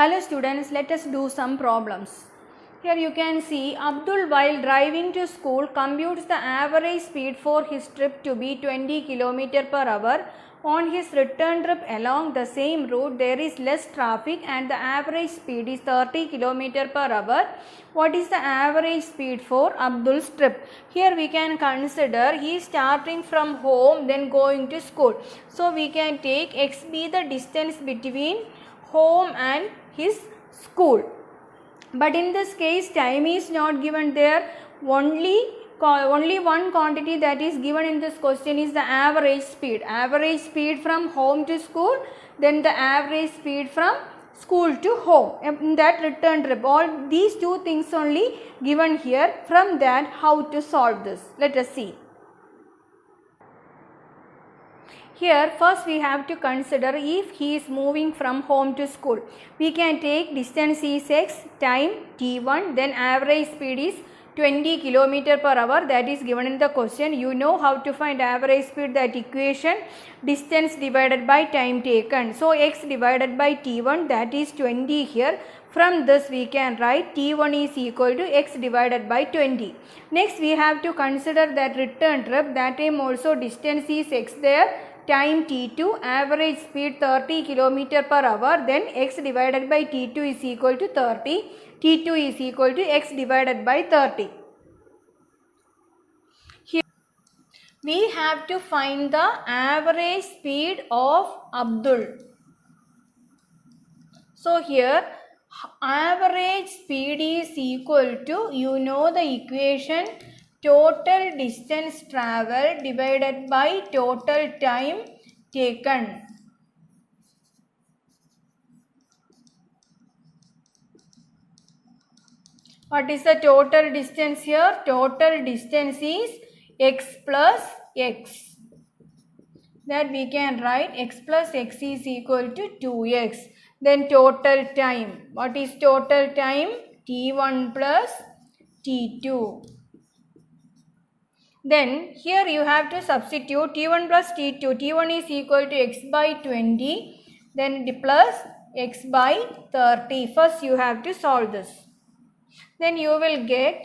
Hello students, let us do some problems. Here you can see Abdul, while driving to school, computes the average speed for his trip to be 20 km per hour. On his return trip along the same route, there is less traffic and the average speed is 30 km per hour. What is the average speed for Abdul's trip? Here we can consider he is starting from home then going to school. So we can take x be the distance between home and his school. But in this case time is not given there, only one quantity that is given in this question is the average speed from home to school, then the average speed from school to home in that return trip. All these two things only given here. From that, how to solve this? Let us see. Here first we have to consider if he is moving from home to school. We can take distance is x, time t1, then average speed is 20 km per hour, that is given in the question. You know how to find average speed, that equation, distance divided by time taken. So x divided by t1, that is 20 here. From this we can write t1 is equal to x divided by 20. Next we have to consider that return trip, that time also distance is x there, time t2, average speed 30 km per hour, then x divided by t2 is equal to 30, t2 is equal to x divided by 30. Here we have to find the average speed of Abdul. So here average speed is equal to, you know the equation, total distance traveled divided by total time taken. What is the total distance here? Total distance is x plus x. That we can write x plus x is equal to 2x. Then total time. What is total time? t1 plus t2. Then here you have to substitute t1 plus t2. t1 is equal to x by 20, then plus x by 30. First you have to solve this. Then you will get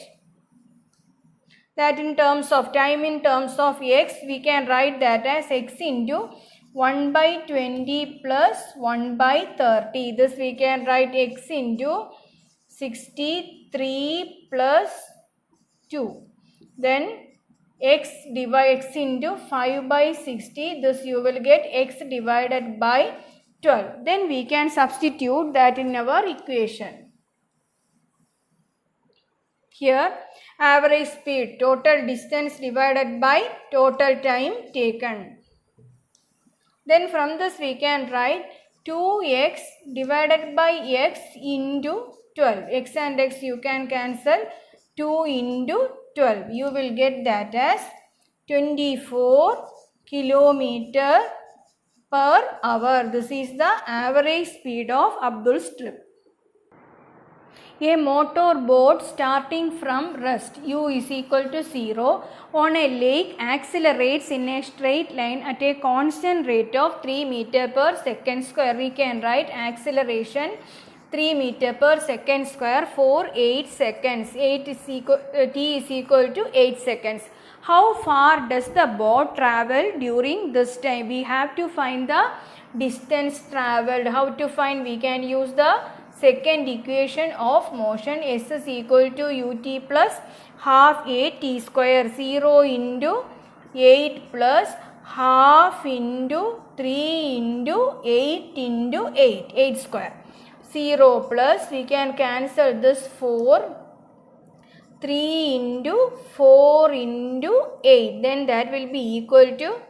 that in terms of time, in terms of x, we can write that as x into 1 by 20 plus 1 by 30. This we can write x into 63 plus 2. Then x into 5 by 60, this you will get x divided by 12. Then we can substitute that in our equation. Here average speed, total distance divided by total time taken. Then from this we can write 2x divided by x into 12. X and x you can cancel, 2 into 12. You will get that as 24 km per hour. This is the average speed of Abdul's trip. A motor boat starting from rest, u is equal to 0, on a lake accelerates in a straight line at a constant rate of 3 meter per second square. We can write acceleration 3 meter per second square for 8 seconds. T is equal to 8 seconds. How far does the boat travel during this time? We have to find the distance traveled. How to find? We can use the second equation of motion. S is equal to ut plus half a t square. 0 into 8 plus half into 3 into 8 into 8. 8 square. 0 plus, we can cancel this 4. 3 into 4 into 8. Then that will be equal to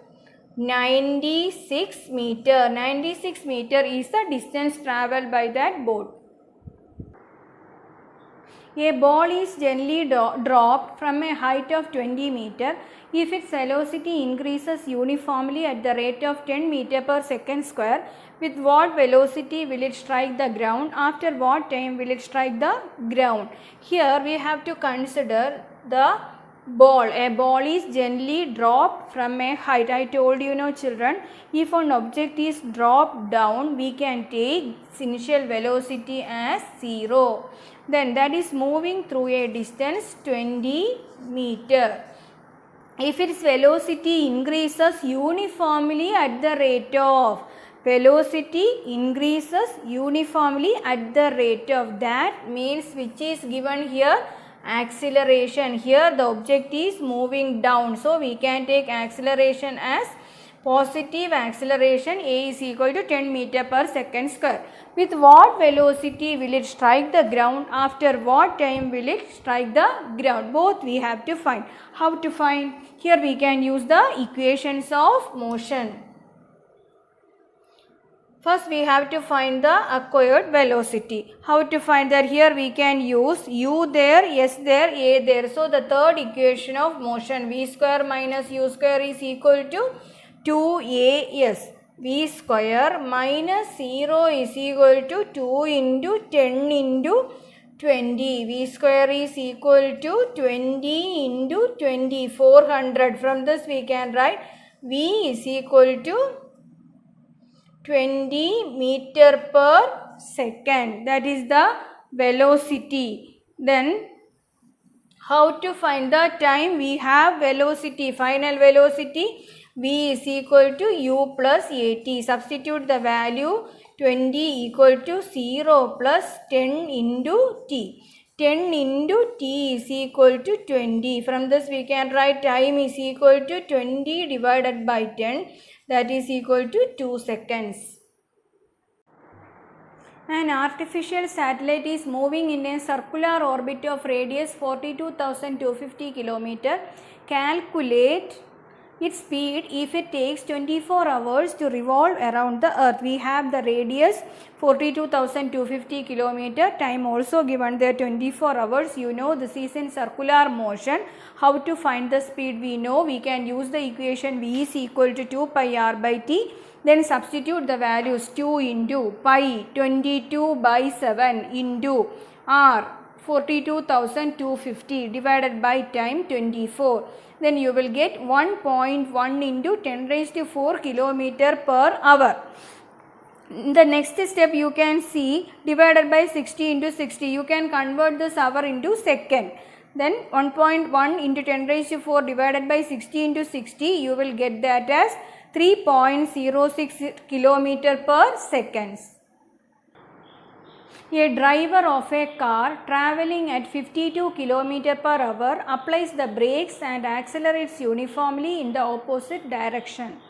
96 meter. 96 meter is the distance travelled by that boat. A ball is gently dropped from a height of 20 meter. If its velocity increases uniformly at the rate of 10 meter per second square, with what velocity will it strike the ground? After what time will it strike the ground? Here we have to consider the ball. A ball is gently dropped from a height. I told you, no children, if an object is dropped down, we can take its initial velocity as 0. Then that is moving through a distance 20 meter. If its velocity increases uniformly at the rate of that means which is given here, acceleration. Here the object is moving down, so we can take acceleration as positive acceleration. A is equal to 10 meter per second square. With what velocity will it strike the ground? After what time will it strike the ground? Both we have to find. How to find? Here we can use the equations of motion. First we have to find the acquired velocity. How to find that? Here we can use u there, s there, a there. So the third equation of motion, v square minus u square is equal to 2as. V square minus 0 is equal to 2 into 10 into 20. V square is equal to 20 into 20, 400. From this we can write V is equal to 20 meter per second. That is the velocity. Then how to find the time? We have velocity, final velocity. V is equal to u plus at. Substitute the value 20 equal to 0 plus 10 into t. 10 into t is equal to 20. From this we can write time is equal to 20 divided by 10. That is equal to 2 seconds. An artificial satellite is moving in a circular orbit of radius 42,250 km. Calculate its speed if it takes 24 hours to revolve around the earth. We have the radius 42,250 km, time also given there 24 hours. You know this is in circular motion. How to find the speed? We know we can use the equation V is equal to 2 pi r by t. Then substitute the values 2 into pi 22 by 7 into r 42,250 divided by time 24. Then you will get 1.1 into 10 raised to 4 kilometer per hour. In the next step you can see divided by 60 into 60. You can convert this hour into second. Then 1.1 into 10 raised to 4 divided by 60 into 60. You will get that as 3.06 kilometer per seconds. A driver of a car traveling at 52 km per hour applies the brakes and accelerates uniformly in the opposite direction.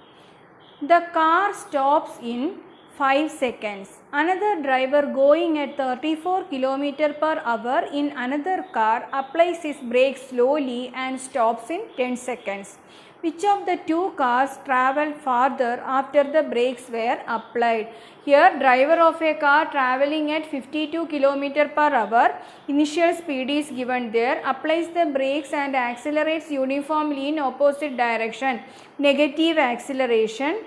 The car stops in 5 seconds. Another driver going at 34 km per hour in another car applies his brakes slowly and stops in 10 seconds. Which of the two cars traveled farther after the brakes were applied? Here driver of a car traveling at 52 km per hour, initial speed is given there, applies the brakes and accelerates uniformly in opposite direction, negative acceleration.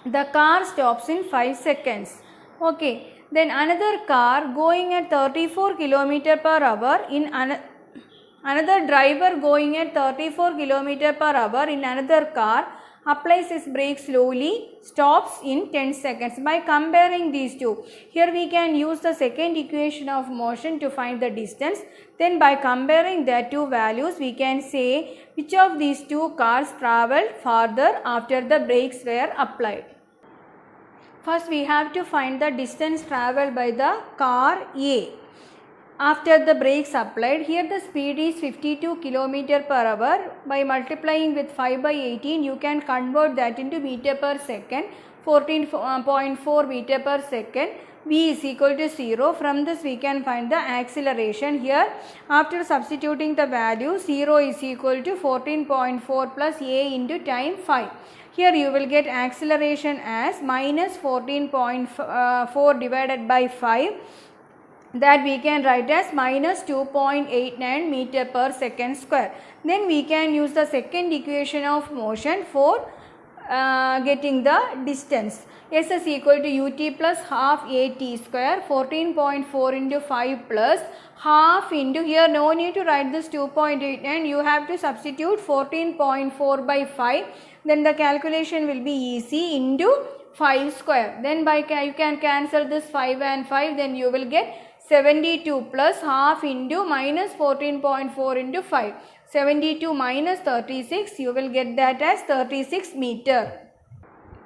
The car stops in 5 seconds. Okay. Then another car going at 34 km per hour in another driver going at 34 km per hour in another car applies his brakes slowly, stops in 10 seconds. By comparing these two, here we can use the second equation of motion to find the distance. Then by comparing the two values, we can say which of these two cars traveled farther after the brakes were applied. First we have to find the distance traveled by the car A. After the brakes applied, here the speed is 52 km per hour. By multiplying with 5 by 18, you can convert that into meter per second, 14.4 meter per second. V is equal to 0. From this we can find the acceleration. Here after substituting the value, 0 is equal to 14.4 plus a into time 5. Here you will get acceleration as minus 14.4 divided by 5. That we can write as minus 2.89 meter per second square. Then we can use the second equation of motion for getting the distance. S is equal to ut plus half at square, 14.4 into 5 plus half into, here no need to write this 2.8 and you have to substitute 14.4 by 5, then the calculation will be easy, into 5 square. Then by you can cancel this 5 and 5, then you will get 72 plus half into minus 14.4 into 5. 72 minus 36, you will get that as 36 meter.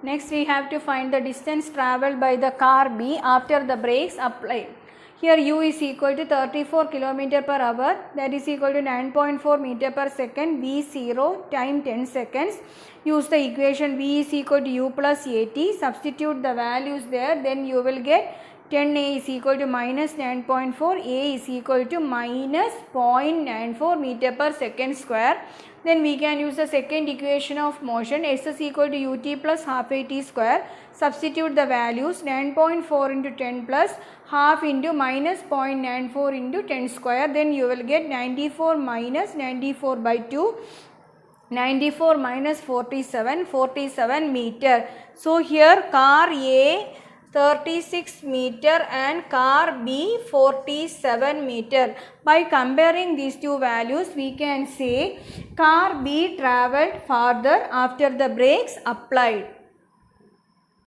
Next we have to find the distance travelled by the car B after the brakes applied. Here u is equal to 34 km per hour, that is equal to 9.4 meter per second, v0 time 10 seconds. Use the equation v is equal to u plus at, substitute the values there, then you will get 10a is equal to minus 9.4, a is equal to minus 0.94 meter per second square. Then we can use the second equation of motion, s is equal to ut plus half at square. Substitute the values, 9.4 into 10 plus half into minus 0.94 into 10 square. Then you will get 94 minus 94 by 2. 94 minus 47, 47 meter. So here car A 36 meter and car B 47 meter. By comparing these two values, we can say car B travelled farther after the brakes applied.